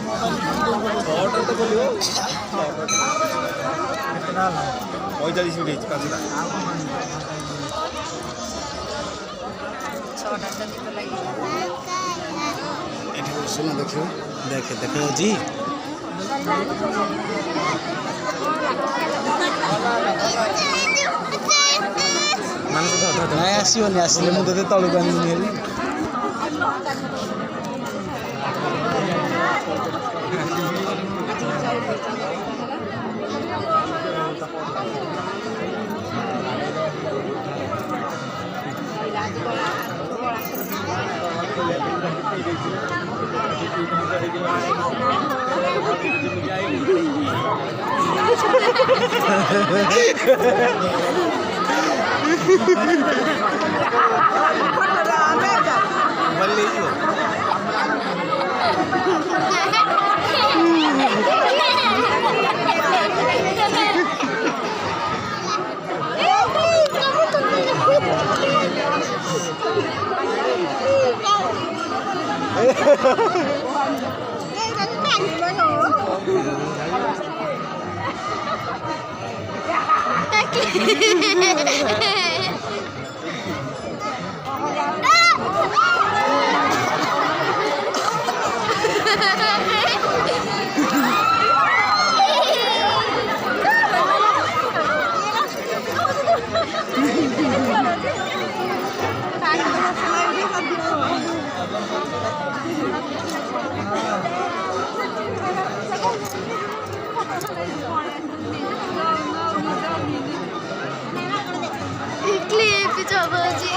Order तो बोलियो 45 minute काचुरा ଏଠି ସୁନା ଦେଖିବ ଦେଖ ଅଛି ନାଇଁ ଆସିବନି ଆସିଲେ ମୁଁ ତତେ ତଳକୁ ଆଣିବିନି ହେରି Clip, coba sih.